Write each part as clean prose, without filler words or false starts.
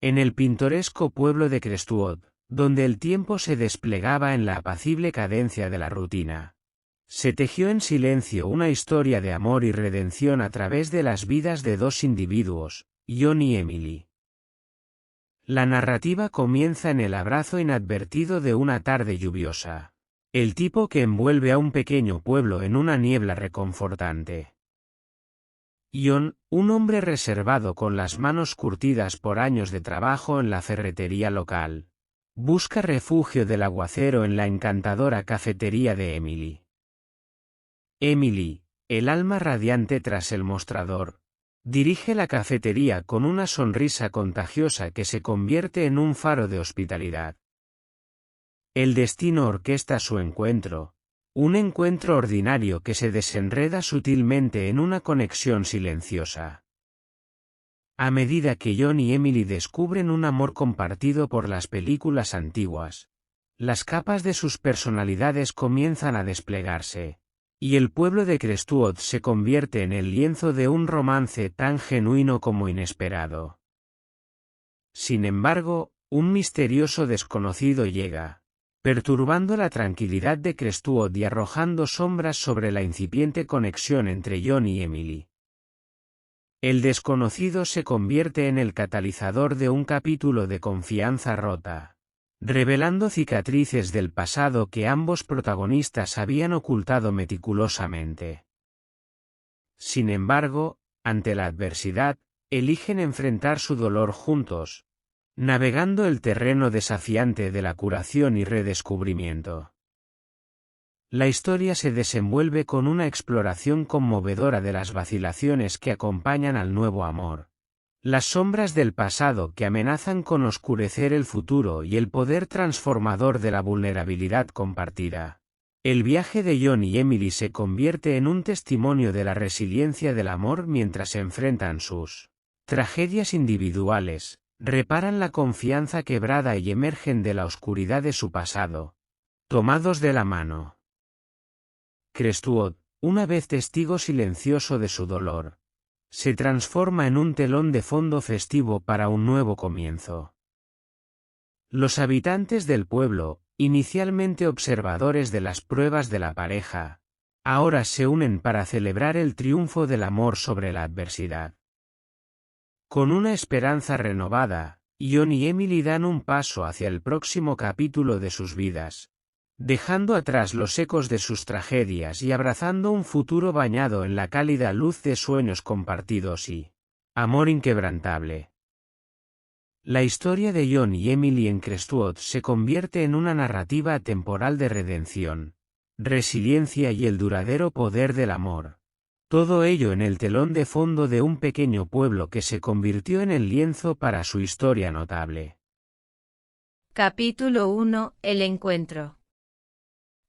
en el pintoresco pueblo de Crestwood, donde el tiempo se desplegaba en la apacible cadencia de la rutina. Se tejió en silencio una historia de amor y redención a través de las vidas de dos individuos, John y Emily. La narrativa comienza en el abrazo inadvertido de una tarde lluviosa. El tipo que envuelve a un pequeño pueblo en una niebla reconfortante. John, un hombre reservado con las manos curtidas por años de trabajo en la ferretería local, busca refugio del aguacero en la encantadora cafetería de Emily. Emily, el alma radiante tras el mostrador, dirige la cafetería con una sonrisa contagiosa que se convierte en un faro de hospitalidad. El destino orquesta su encuentro, un encuentro ordinario que se desenreda sutilmente en una conexión silenciosa. A medida que John y Emily descubren un amor compartido por las películas antiguas, las capas de sus personalidades comienzan a desplegarse, y el pueblo de Crestwood se convierte en el lienzo de un romance tan genuino como inesperado. Sin embargo, un misterioso desconocido llega, perturbando la tranquilidad de Crestwood y arrojando sombras sobre la incipiente conexión entre John y Emily. El desconocido se convierte en el catalizador de un capítulo de confianza rota, revelando cicatrices del pasado que ambos protagonistas habían ocultado meticulosamente. Sin embargo, ante la adversidad, eligen enfrentar su dolor juntos, navegando el terreno desafiante de la curación y redescubrimiento. La historia se desenvuelve con una exploración conmovedora de las vacilaciones que acompañan al nuevo amor, las sombras del pasado que amenazan con oscurecer el futuro y el poder transformador de la vulnerabilidad compartida. El viaje de John y Emily se convierte en un testimonio de la resiliencia del amor mientras enfrentan sus tragedias individuales, reparan la confianza quebrada y emergen de la oscuridad de su pasado, tomados de la mano. Crestwood, una vez testigo silencioso de su dolor, se transforma en un telón de fondo festivo para un nuevo comienzo. Los habitantes del pueblo, inicialmente observadores de las pruebas de la pareja, ahora se unen para celebrar el triunfo del amor sobre la adversidad. Con una esperanza renovada, John y Emily dan un paso hacia el próximo capítulo de sus vidas, dejando atrás los ecos de sus tragedias y abrazando un futuro bañado en la cálida luz de sueños compartidos y amor inquebrantable. La historia de John y Emily en Crestwood se convierte en una narrativa atemporal de redención, resiliencia y el duradero poder del amor. Todo ello en el telón de fondo de un pequeño pueblo que se convirtió en el lienzo para su historia notable. Capítulo 1. El encuentro.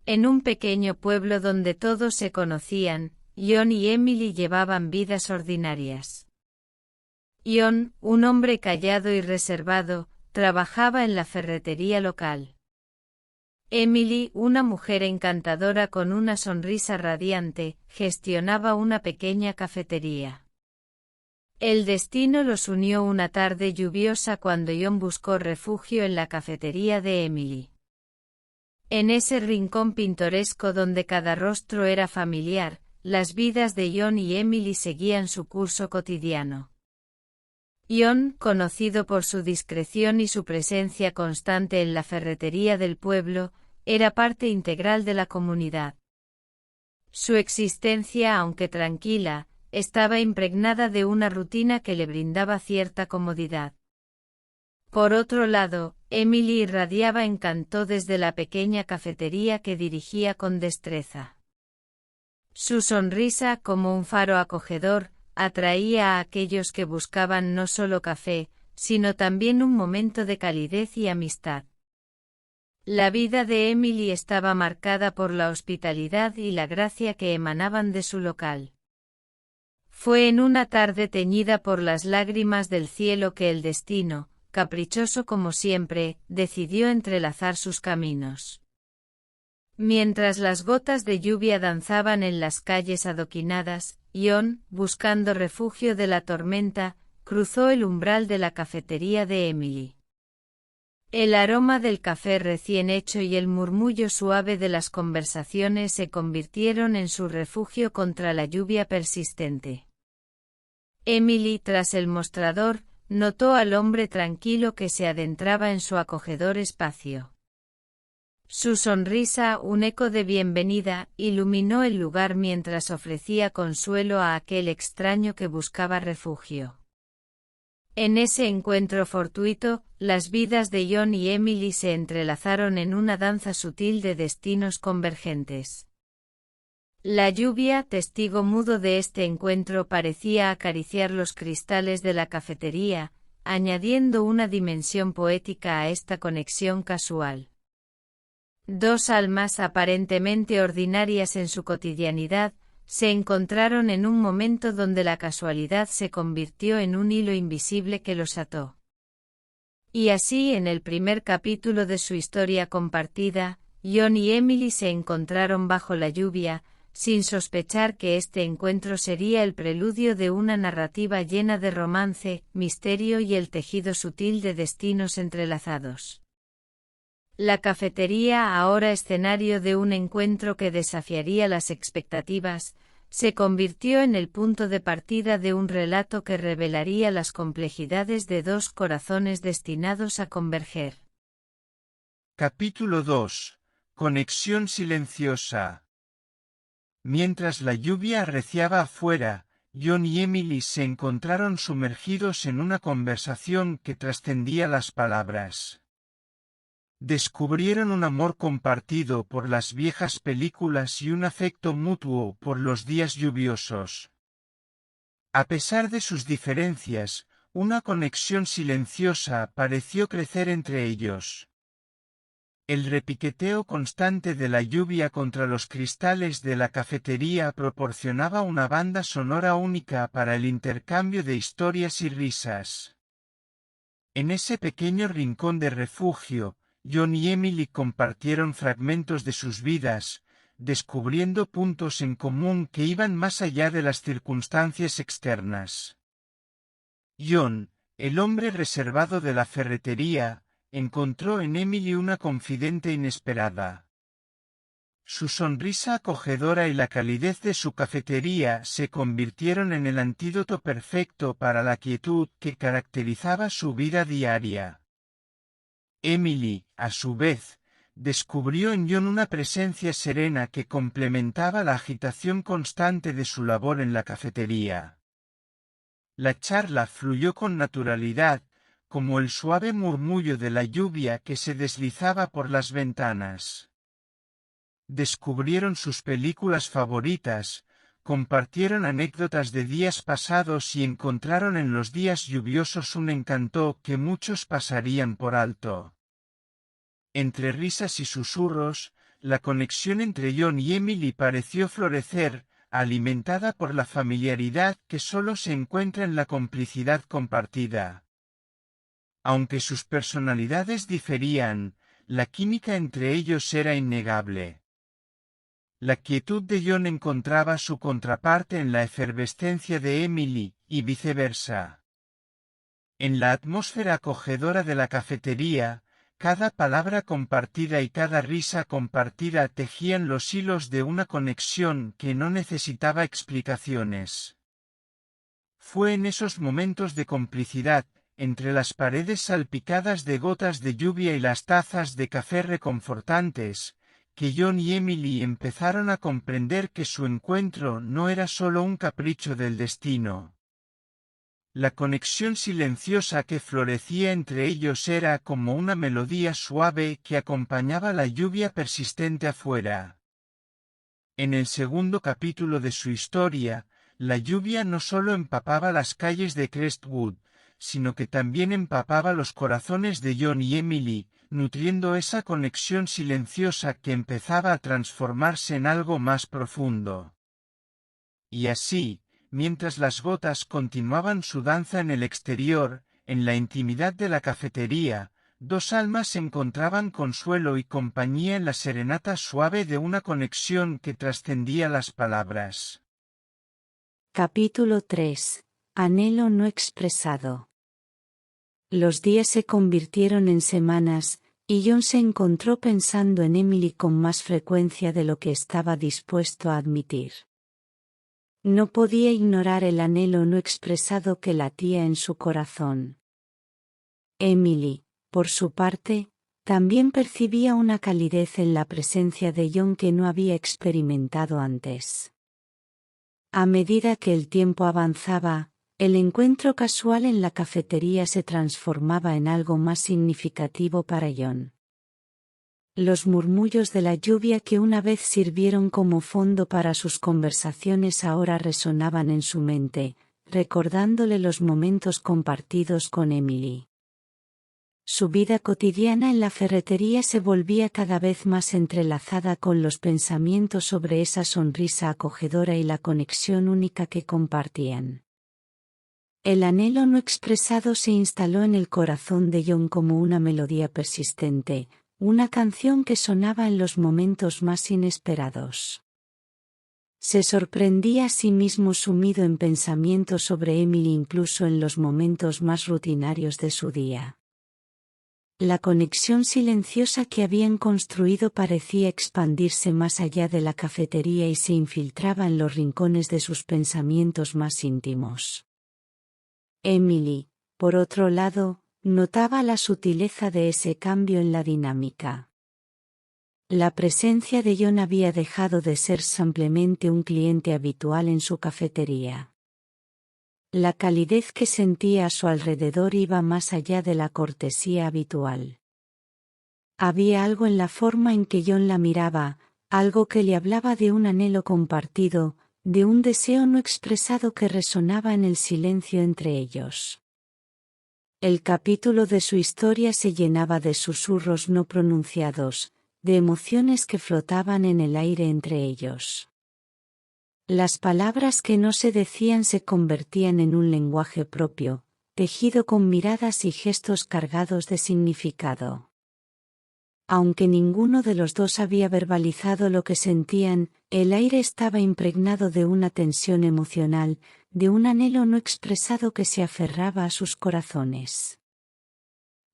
En un pequeño pueblo donde todos se conocían, John y Emily llevaban vidas ordinarias. John, un hombre callado y reservado, trabajaba en la ferretería local. Emily, una mujer encantadora con una sonrisa radiante, gestionaba una pequeña cafetería. El destino los unió una tarde lluviosa cuando John buscó refugio en la cafetería de Emily. En ese rincón pintoresco donde cada rostro era familiar, las vidas de John y Emily seguían su curso cotidiano. John, conocido por su discreción y su presencia constante en la ferretería del pueblo, era parte integral de la comunidad. Su existencia, aunque tranquila, estaba impregnada de una rutina que le brindaba cierta comodidad. Por otro lado, Emily irradiaba encanto desde la pequeña cafetería que dirigía con destreza. Su sonrisa, como un faro acogedor, atraía a aquellos que buscaban no solo café, sino también un momento de calidez y amistad. La vida de Emily estaba marcada por la hospitalidad y la gracia que emanaban de su local. Fue en una tarde teñida por las lágrimas del cielo que el destino, caprichoso como siempre, decidió entrelazar sus caminos. Mientras las gotas de lluvia danzaban en las calles adoquinadas, John, buscando refugio de la tormenta, cruzó el umbral de la cafetería de Emily. El aroma del café recién hecho y el murmullo suave de las conversaciones se convirtieron en su refugio contra la lluvia persistente. Emily, tras el mostrador, notó al hombre tranquilo que se adentraba en su acogedor espacio. Su sonrisa, un eco de bienvenida, iluminó el lugar mientras ofrecía consuelo a aquel extraño que buscaba refugio. En ese encuentro fortuito, las vidas de John y Emily se entrelazaron en una danza sutil de destinos convergentes. La lluvia, testigo mudo de este encuentro, parecía acariciar los cristales de la cafetería, añadiendo una dimensión poética a esta conexión casual. Dos almas aparentemente ordinarias en su cotidianidad, se encontraron en un momento donde la casualidad se convirtió en un hilo invisible que los ató. Y así, en el primer capítulo de su historia compartida, John y Emily se encontraron bajo la lluvia, sin sospechar que este encuentro sería el preludio de una narrativa llena de romance, misterio y el tejido sutil de destinos entrelazados. La cafetería, ahora escenario de un encuentro que desafiaría las expectativas, se convirtió en el punto de partida de un relato que revelaría las complejidades de dos corazones destinados a converger. Capítulo 2. Conexión silenciosa. Mientras la lluvia arreciaba afuera, John y Emily se encontraron sumergidos en una conversación que trascendía las palabras. Descubrieron un amor compartido por las viejas películas y un afecto mutuo por los días lluviosos. A pesar de sus diferencias, una conexión silenciosa pareció crecer entre ellos. El repiqueteo constante de la lluvia contra los cristales de la cafetería proporcionaba una banda sonora única para el intercambio de historias y risas. En ese pequeño rincón de refugio, John y Emily compartieron fragmentos de sus vidas, descubriendo puntos en común que iban más allá de las circunstancias externas. John, el hombre reservado de la ferretería, encontró en Emily una confidente inesperada. Su sonrisa acogedora y la calidez de su cafetería se convirtieron en el antídoto perfecto para la quietud que caracterizaba su vida diaria. Emily, a su vez, descubrió en John una presencia serena que complementaba la agitación constante de su labor en la cafetería. La charla fluyó con naturalidad, como el suave murmullo de la lluvia que se deslizaba por las ventanas. Descubrieron sus películas favoritas, compartieron anécdotas de días pasados y encontraron en los días lluviosos un encanto que muchos pasarían por alto. Entre risas y susurros, la conexión entre John y Emily pareció florecer, alimentada por la familiaridad que solo se encuentra en la complicidad compartida. Aunque sus personalidades diferían, la química entre ellos era innegable. La quietud de John encontraba su contraparte en la efervescencia de Emily, y viceversa. En la atmósfera acogedora de la cafetería, cada palabra compartida y cada risa compartida tejían los hilos de una conexión que no necesitaba explicaciones. Fue en esos momentos de complicidad, entre las paredes salpicadas de gotas de lluvia y las tazas de café reconfortantes, que John y Emily empezaron a comprender que su encuentro no era solo un capricho del destino. La conexión silenciosa que florecía entre ellos era como una melodía suave que acompañaba la lluvia persistente afuera. En el segundo capítulo de su historia, la lluvia no solo empapaba las calles de Crestwood, sino que también empapaba los corazones de John y Emily, nutriendo esa conexión silenciosa que empezaba a transformarse en algo más profundo. Y así, mientras las gotas continuaban su danza en el exterior, en la intimidad de la cafetería, dos almas encontraban consuelo y compañía en la serenata suave de una conexión que trascendía las palabras. Capítulo 3. anhelo no expresado. Los días se convirtieron en semanas, y John se encontró pensando en Emily con más frecuencia de lo que estaba dispuesto a admitir. No podía ignorar el anhelo no expresado que latía en su corazón. Emily, por su parte, también percibía una calidez en la presencia de John que no había experimentado antes. A medida que el tiempo avanzaba, el encuentro casual en la cafetería se transformaba en algo más significativo para John. Los murmullos de la lluvia que una vez sirvieron como fondo para sus conversaciones ahora resonaban en su mente, recordándole los momentos compartidos con Emily. Su vida cotidiana en la ferretería se volvía cada vez más entrelazada con los pensamientos sobre esa sonrisa acogedora y la conexión única que compartían. El anhelo no expresado se instaló en el corazón de John como una melodía persistente, una canción que sonaba en los momentos más inesperados. Se sorprendía a sí mismo sumido en pensamientos sobre Emily incluso en los momentos más rutinarios de su día. La conexión silenciosa que habían construido parecía expandirse más allá de la cafetería y se infiltraba en los rincones de sus pensamientos más íntimos. Emily, por otro lado, notaba la sutileza de ese cambio en la dinámica. La presencia de John había dejado de ser simplemente un cliente habitual en su cafetería. La calidez que sentía a su alrededor iba más allá de la cortesía habitual. Había algo en la forma en que John la miraba, algo que le hablaba de un anhelo compartido, de un deseo no expresado que resonaba en el silencio entre ellos. El capítulo de su historia se llenaba de susurros no pronunciados, de emociones que flotaban en el aire entre ellos. Las palabras que no se decían se convertían en un lenguaje propio, tejido con miradas y gestos cargados de significado. Aunque ninguno de los dos había verbalizado lo que sentían, el aire estaba impregnado de una tensión emocional, de un anhelo no expresado que se aferraba a sus corazones.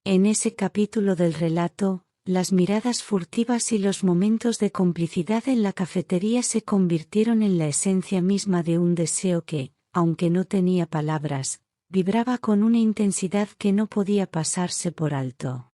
En ese capítulo del relato, las miradas furtivas y los momentos de complicidad en la cafetería se convirtieron en la esencia misma de un deseo que, aunque no tenía palabras, vibraba con una intensidad que no podía pasarse por alto.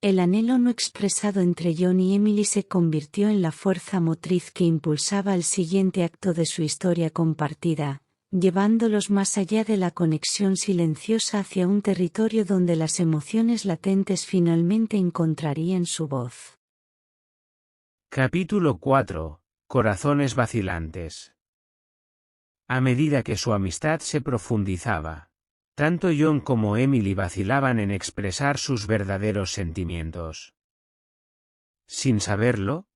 El anhelo no expresado entre John y Emily se convirtió en la fuerza motriz que impulsaba el siguiente acto de su historia compartida, llevándolos más allá de la conexión silenciosa hacia un territorio donde las emociones latentes finalmente encontrarían su voz. Capítulo 4. Corazones vacilantes. A medida que su amistad se profundizaba, tanto John como Emily vacilaban en expresar sus verdaderos sentimientos. Sin saberlo,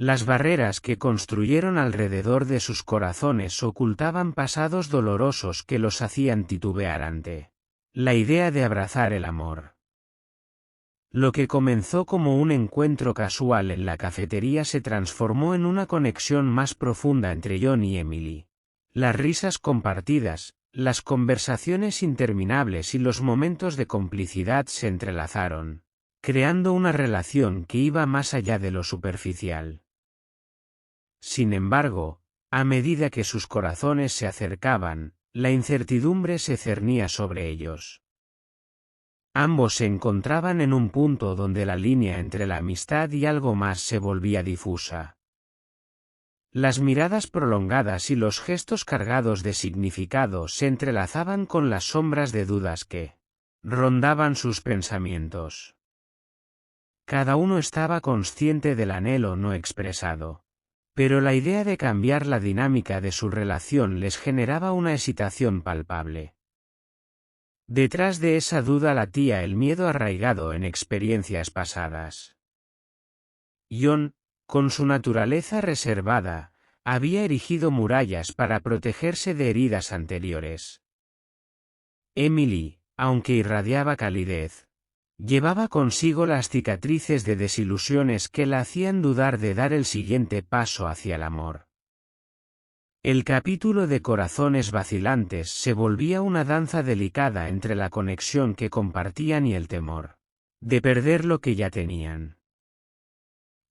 las barreras que construyeron alrededor de sus corazones ocultaban pasados dolorosos que los hacían titubear ante la idea de abrazar el amor. Lo que comenzó como un encuentro casual en la cafetería se transformó en una conexión más profunda entre John y Emily. Las risas compartidas, las conversaciones interminables y los momentos de complicidad se entrelazaron, creando una relación que iba más allá de lo superficial. Sin embargo, a medida que sus corazones se acercaban, la incertidumbre se cernía sobre ellos. Ambos se encontraban en un punto donde la línea entre la amistad y algo más se volvía difusa. Las miradas prolongadas y los gestos cargados de significado se entrelazaban con las sombras de dudas que rondaban sus pensamientos. Cada uno estaba consciente del anhelo no expresado, pero la idea de cambiar la dinámica de su relación les generaba una excitación palpable. Detrás de esa duda latía el miedo arraigado en experiencias pasadas. John, con su naturaleza reservada, había erigido murallas para protegerse de heridas anteriores. Emily, aunque irradiaba calidez, llevaba consigo las cicatrices de desilusiones que la hacían dudar de dar el siguiente paso hacia el amor. El capítulo de Corazones Vacilantes se volvía una danza delicada entre la conexión que compartían y el temor de perder lo que ya tenían.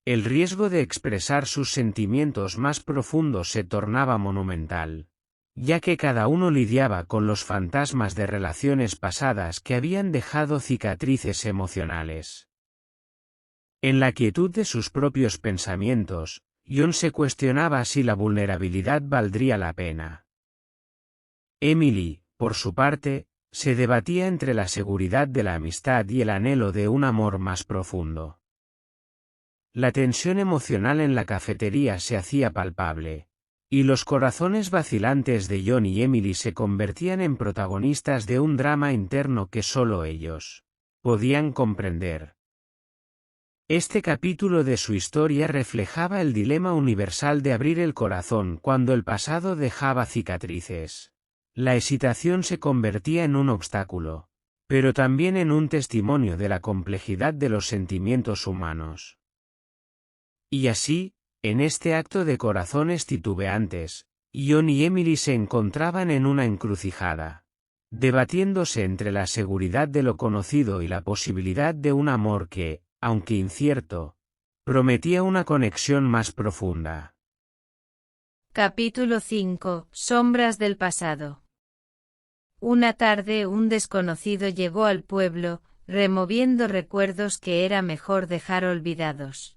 El riesgo de expresar sus sentimientos más profundos se tornaba monumental, ya que cada uno lidiaba con los fantasmas de relaciones pasadas que habían dejado cicatrices emocionales. En la quietud de sus propios pensamientos, Jon se cuestionaba si la vulnerabilidad valdría la pena. Emily, por su parte, se debatía entre la seguridad de la amistad y el anhelo de un amor más profundo. La tensión emocional en la cafetería se hacía palpable, y los corazones vacilantes de Jon y Emily se convertían en protagonistas de un drama interno que solo ellos podían comprender. Este capítulo de su historia reflejaba el dilema universal de abrir el corazón cuando el pasado dejaba cicatrices. La hesitación se convertía en un obstáculo, pero también en un testimonio de la complejidad de los sentimientos humanos. Y así, en este acto de corazones titubeantes, Jon y Emily se encontraban en una encrucijada, debatiéndose entre la seguridad de lo conocido y la posibilidad de un amor que, aunque incierto, prometía una conexión más profunda. Capítulo 5. Sombras del pasado. Una tarde un desconocido llegó al pueblo, removiendo recuerdos que era mejor dejar olvidados.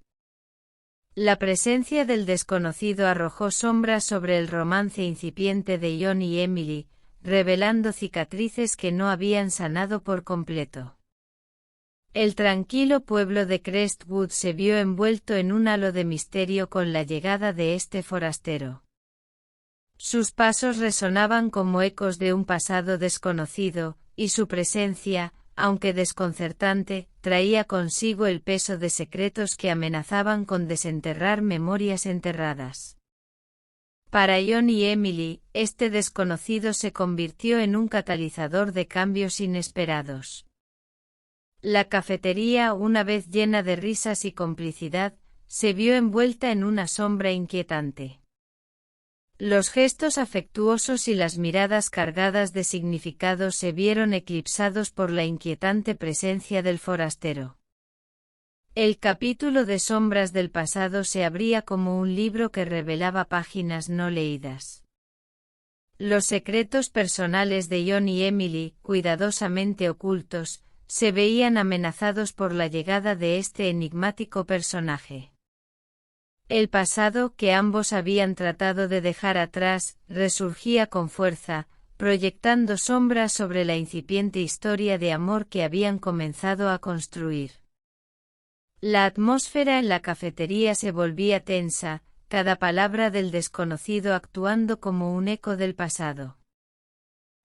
La presencia del desconocido arrojó sombras sobre el romance incipiente de Jon y Emily, revelando cicatrices que no habían sanado por completo. El tranquilo pueblo de Crestwood se vio envuelto en un halo de misterio con la llegada de este forastero. Sus pasos resonaban como ecos de un pasado desconocido, y su presencia, aunque desconcertante, traía consigo el peso de secretos que amenazaban con desenterrar memorias enterradas. Para Jon y Emily, este desconocido se convirtió en un catalizador de cambios inesperados. La cafetería, una vez llena de risas y complicidad, se vio envuelta en una sombra inquietante. Los gestos afectuosos y las miradas cargadas de significado se vieron eclipsados por la inquietante presencia del forastero. El capítulo de Sombras del pasado se abría como un libro que revelaba páginas no leídas. Los secretos personales de Jon y Emily, cuidadosamente ocultos, se veían amenazados por la llegada de este enigmático personaje. El pasado que ambos habían tratado de dejar atrás, resurgía con fuerza, proyectando sombras sobre la incipiente historia de amor que habían comenzado a construir. La atmósfera en la cafetería se volvía tensa, cada palabra del desconocido actuando como un eco del pasado.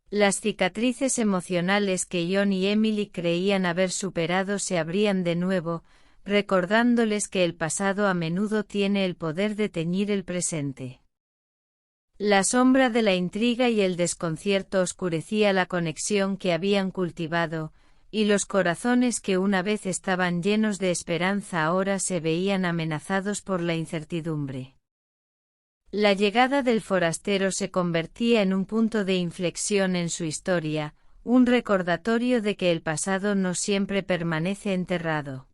Las cicatrices emocionales que Jon y Emily creían haber superado se abrían de nuevo, recordándoles que el pasado a menudo tiene el poder de teñir el presente. La sombra de la intriga y el desconcierto oscurecía la conexión que habían cultivado, y los corazones que una vez estaban llenos de esperanza ahora se veían amenazados por la incertidumbre. La llegada del forastero se convertía en un punto de inflexión en su historia, un recordatorio de que el pasado no siempre permanece enterrado.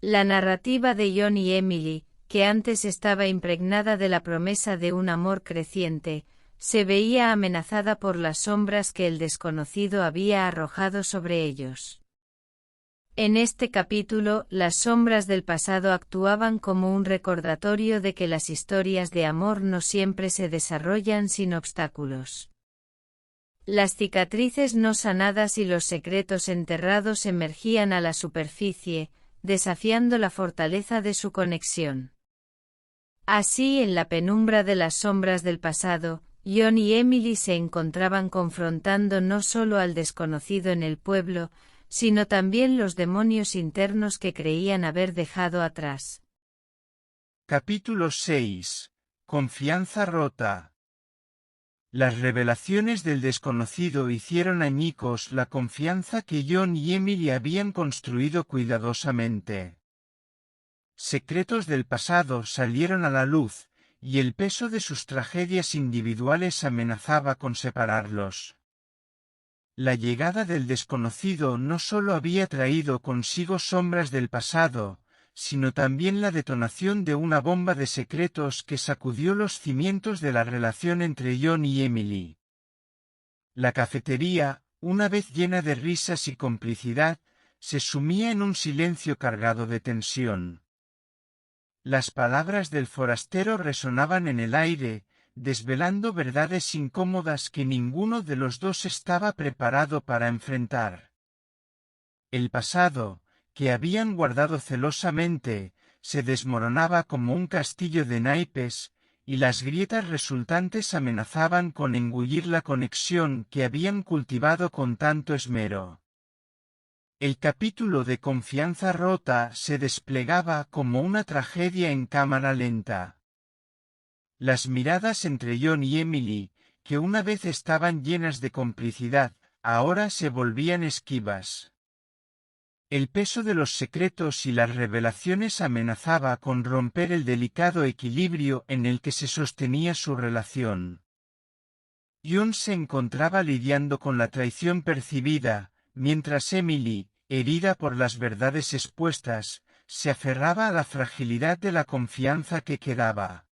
La narrativa de Jon y Emily, que antes estaba impregnada de la promesa de un amor creciente, se veía amenazada por las sombras que el desconocido había arrojado sobre ellos. En este capítulo, las sombras del pasado actuaban como un recordatorio de que las historias de amor no siempre se desarrollan sin obstáculos. Las cicatrices no sanadas y los secretos enterrados emergían a la superficie, desafiando la fortaleza de su conexión. Así, en la penumbra de las sombras del pasado, Jon y Emily se encontraban confrontando no solo al desconocido en el pueblo, sino también los demonios internos que creían haber dejado atrás. Capítulo 6. Confianza rota. Las revelaciones del desconocido hicieron añicos la confianza que Jon y Emily habían construido cuidadosamente. Secretos del pasado salieron a la luz, y el peso de sus tragedias individuales amenazaba con separarlos. La llegada del desconocido no solo había traído consigo sombras del pasado, sino también la detonación de una bomba de secretos que sacudió los cimientos de la relación entre John y Emily. La cafetería, una vez llena de risas y complicidad, se sumía en un silencio cargado de tensión. Las palabras del forastero resonaban en el aire, desvelando verdades incómodas que ninguno de los dos estaba preparado para enfrentar. El pasado, que habían guardado celosamente, se desmoronaba como un castillo de naipes, y las grietas resultantes amenazaban con engullir la conexión que habían cultivado con tanto esmero. El capítulo de Confianza rota se desplegaba como una tragedia en cámara lenta. Las miradas entre John y Emily, que una vez estaban llenas de complicidad, ahora se volvían esquivas. El peso de los secretos y las revelaciones amenazaba con romper el delicado equilibrio en el que se sostenía su relación. John se encontraba lidiando con la traición percibida, mientras Emily, herida por las verdades expuestas, se aferraba a la fragilidad de la confianza que quedaba.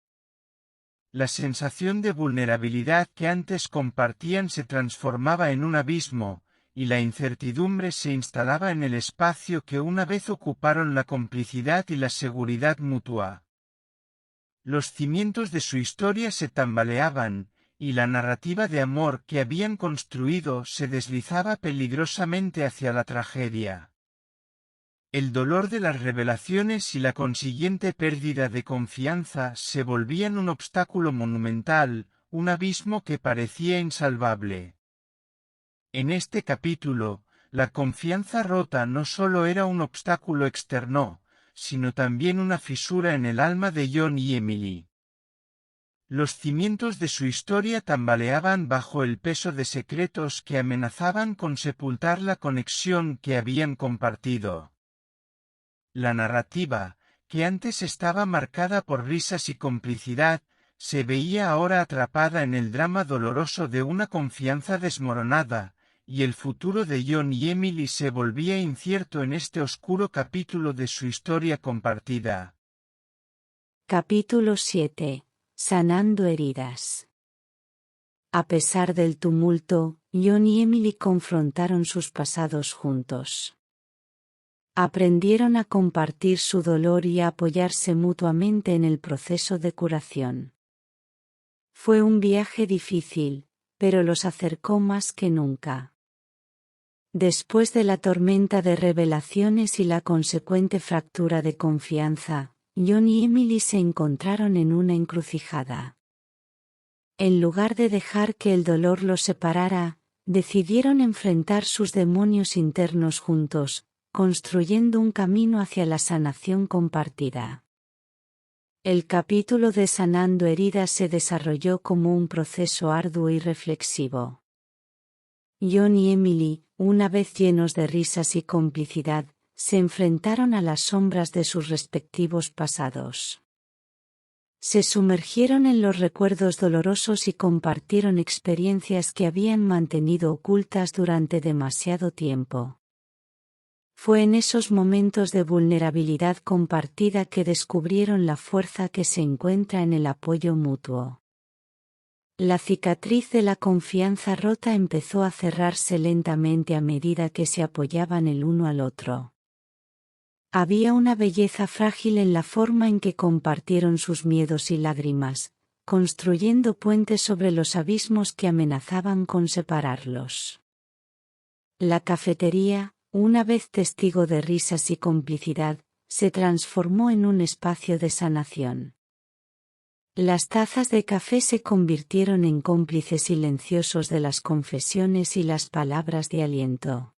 La sensación de vulnerabilidad que antes compartían se transformaba en un abismo, y la incertidumbre se instalaba en el espacio que una vez ocuparon la complicidad y la seguridad mutua. Los cimientos de su historia se tambaleaban, y la narrativa de amor que habían construido se deslizaba peligrosamente hacia la tragedia. El dolor de las revelaciones y la consiguiente pérdida de confianza se volvían un obstáculo monumental, un abismo que parecía insalvable. En este capítulo, la confianza rota no solo era un obstáculo externo, sino también una fisura en el alma de John y Emily. Los cimientos de su historia tambaleaban bajo el peso de secretos que amenazaban con sepultar la conexión que habían compartido. La narrativa, que antes estaba marcada por risas y complicidad, se veía ahora atrapada en el drama doloroso de una confianza desmoronada, y el futuro de John y Emily se volvía incierto en este oscuro capítulo de su historia compartida. Capítulo 7. Sanando heridas. A pesar del tumulto, John y Emily confrontaron sus pasados juntos. Aprendieron a compartir su dolor y a apoyarse mutuamente en el proceso de curación. Fue un viaje difícil, pero los acercó más que nunca. Después de la tormenta de revelaciones y la consecuente fractura de confianza, John y Emily se encontraron en una encrucijada. En lugar de dejar que el dolor los separara, decidieron enfrentar sus demonios internos juntos, construyendo un camino hacia la sanación compartida. El capítulo de Sanando heridas se desarrolló como un proceso arduo y reflexivo. John y Emily, una vez llenos de risas y complicidad, se enfrentaron a las sombras de sus respectivos pasados. Se sumergieron en los recuerdos dolorosos y compartieron experiencias que habían mantenido ocultas durante demasiado tiempo. Fue en esos momentos de vulnerabilidad compartida que descubrieron la fuerza que se encuentra en el apoyo mutuo. La cicatriz de la confianza rota empezó a cerrarse lentamente a medida que se apoyaban el uno al otro. Había una belleza frágil en la forma en que compartieron sus miedos y lágrimas, construyendo puentes sobre los abismos que amenazaban con separarlos. La cafetería, una vez testigo de risas y complicidad, se transformó en un espacio de sanación. Las tazas de café se convirtieron en cómplices silenciosos de las confesiones y las palabras de aliento.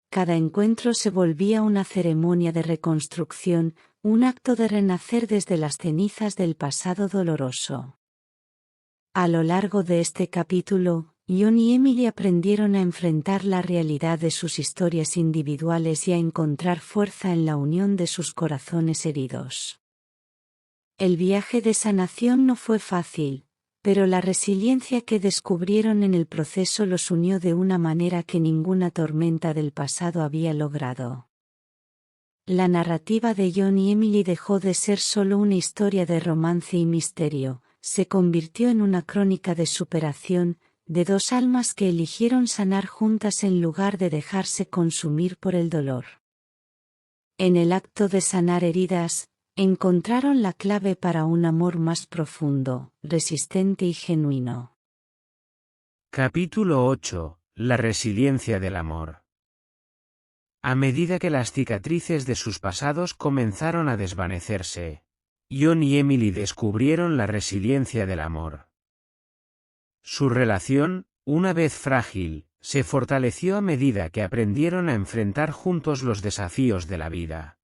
Cada encuentro se volvía una ceremonia de reconstrucción, un acto de renacer desde las cenizas del pasado doloroso. A lo largo de este capítulo, John y Emily aprendieron a enfrentar la realidad de sus historias individuales y a encontrar fuerza en la unión de sus corazones heridos. El viaje de sanación no fue fácil, pero la resiliencia que descubrieron en el proceso los unió de una manera que ninguna tormenta del pasado había logrado. La narrativa de John y Emily dejó de ser solo una historia de romance y misterio, se convirtió en una crónica de superación, de dos almas que eligieron sanar juntas en lugar de dejarse consumir por el dolor. En el acto de sanar heridas, encontraron la clave para un amor más profundo, resistente y genuino. Capítulo 8. La resiliencia del amor. A medida que las cicatrices de sus pasados comenzaron a desvanecerse, John y Emily descubrieron la resiliencia del amor. Su relación, una vez frágil, se fortaleció a medida que aprendieron a enfrentar juntos los desafíos de la vida.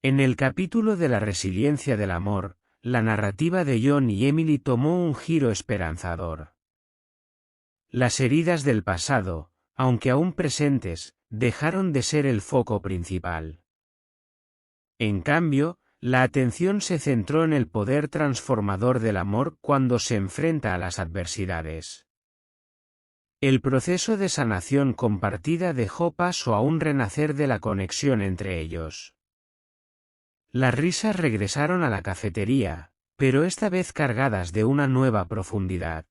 En el capítulo de la resiliencia del amor, la narrativa de John y Emily tomó un giro esperanzador. Las heridas del pasado, aunque aún presentes, dejaron de ser el foco principal. En cambio, la atención se centró en el poder transformador del amor cuando se enfrenta a las adversidades. El proceso de sanación compartida dejó paso a un renacer de la conexión entre ellos. Las risas regresaron a la cafetería, pero esta vez cargadas de una nueva profundidad.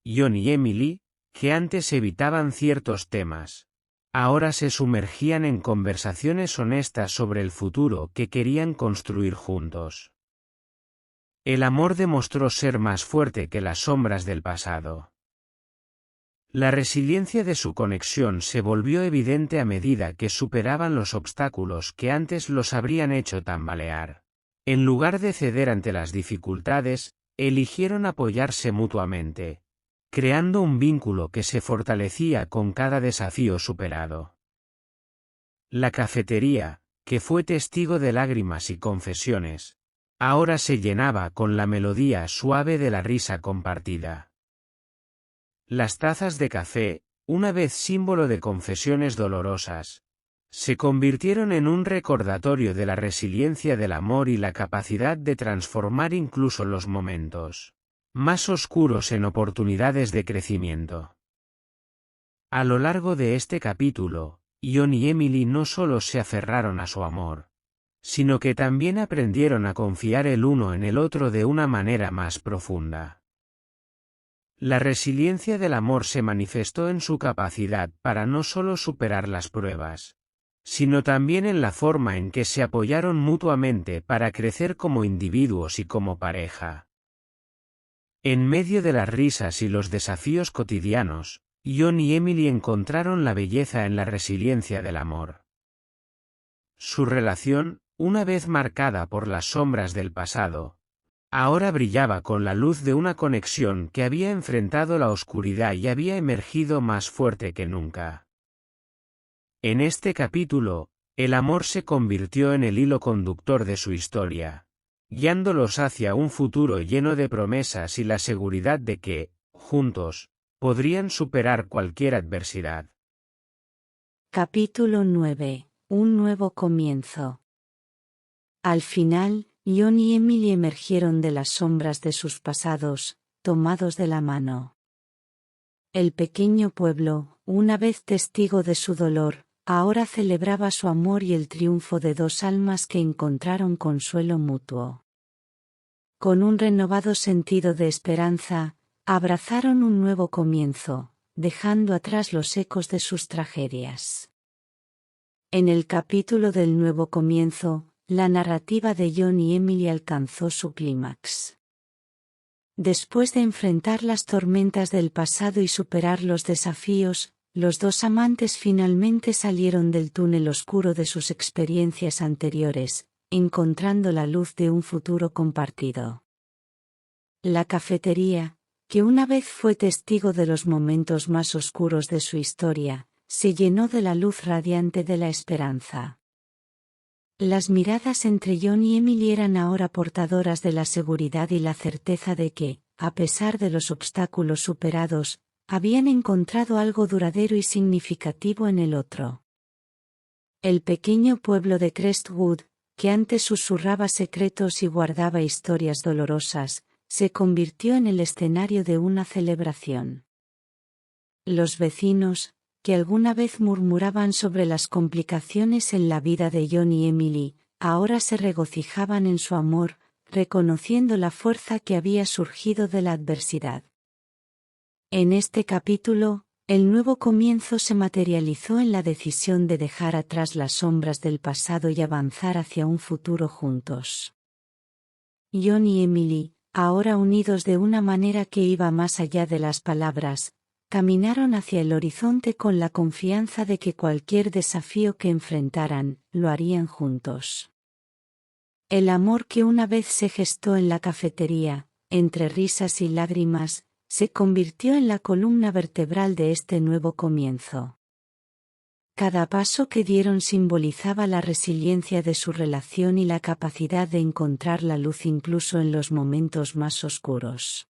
John y Emily, que antes evitaban ciertos temas, ahora se sumergían en conversaciones honestas sobre el futuro que querían construir juntos. El amor demostró ser más fuerte que las sombras del pasado. La resiliencia de su conexión se volvió evidente a medida que superaban los obstáculos que antes los habrían hecho tambalear. En lugar de ceder ante las dificultades, eligieron apoyarse mutuamente, creando un vínculo que se fortalecía con cada desafío superado. La cafetería, que fue testigo de lágrimas y confesiones, ahora se llenaba con la melodía suave de la risa compartida. Las tazas de café, una vez símbolo de confesiones dolorosas, se convirtieron en un recordatorio de la resiliencia del amor y la capacidad de transformar incluso los momentos más oscuros en oportunidades de crecimiento. A lo largo de este capítulo, John y Emily no solo se aferraron a su amor, sino que también aprendieron a confiar el uno en el otro de una manera más profunda. La resiliencia del amor se manifestó en su capacidad para no solo superar las pruebas, sino también en la forma en que se apoyaron mutuamente para crecer como individuos y como pareja. En medio de las risas y los desafíos cotidianos, John y Emily encontraron la belleza en la resiliencia del amor. Su relación, una vez marcada por las sombras del pasado, ahora brillaba con la luz de una conexión que había enfrentado la oscuridad y había emergido más fuerte que nunca. En este capítulo, el amor se convirtió en el hilo conductor de su historia, guiándolos hacia un futuro lleno de promesas y la seguridad de que, juntos, podrían superar cualquier adversidad. Capítulo 9. Un nuevo comienzo. Al final, John y Emily emergieron de las sombras de sus pasados, tomados de la mano. El pequeño pueblo, una vez testigo de su dolor, ahora celebraba su amor y el triunfo de dos almas que encontraron consuelo mutuo. Con un renovado sentido de esperanza, abrazaron un nuevo comienzo, dejando atrás los ecos de sus tragedias. En el capítulo del nuevo comienzo, la narrativa de John y Emily alcanzó su clímax. Después de enfrentar las tormentas del pasado y superar los desafíos, los dos amantes finalmente salieron del túnel oscuro de sus experiencias anteriores, encontrando la luz de un futuro compartido. La cafetería, que una vez fue testigo de los momentos más oscuros de su historia, se llenó de la luz radiante de la esperanza. Las miradas entre John y Emily eran ahora portadoras de la seguridad y la certeza de que, a pesar de los obstáculos superados, habían encontrado algo duradero y significativo en el otro. El pequeño pueblo de Crestwood, que antes susurraba secretos y guardaba historias dolorosas, se convirtió en el escenario de una celebración. Los vecinos, que alguna vez murmuraban sobre las complicaciones en la vida de John y Emily, ahora se regocijaban en su amor, reconociendo la fuerza que había surgido de la adversidad. En este capítulo, el nuevo comienzo se materializó en la decisión de dejar atrás las sombras del pasado y avanzar hacia un futuro juntos. John y Emily, ahora unidos de una manera que iba más allá de las palabras, caminaron hacia el horizonte con la confianza de que cualquier desafío que enfrentaran, lo harían juntos. El amor que una vez se gestó en la cafetería, entre risas y lágrimas, se convirtió en la columna vertebral de este nuevo comienzo. Cada paso que dieron simbolizaba la resiliencia de su relación y la capacidad de encontrar la luz incluso en los momentos más oscuros.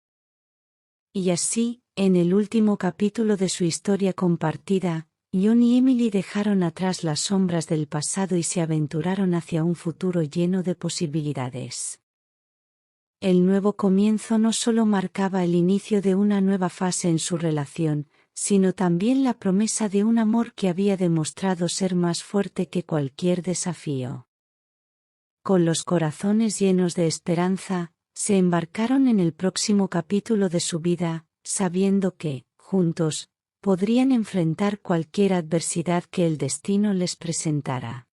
Y así, en el último capítulo de su historia compartida, John y Emily dejaron atrás las sombras del pasado y se aventuraron hacia un futuro lleno de posibilidades. El nuevo comienzo no solo marcaba el inicio de una nueva fase en su relación, sino también la promesa de un amor que había demostrado ser más fuerte que cualquier desafío. Con los corazones llenos de esperanza, se embarcaron en el próximo capítulo de su vida, sabiendo que, juntos, podrían enfrentar cualquier adversidad que el destino les presentara.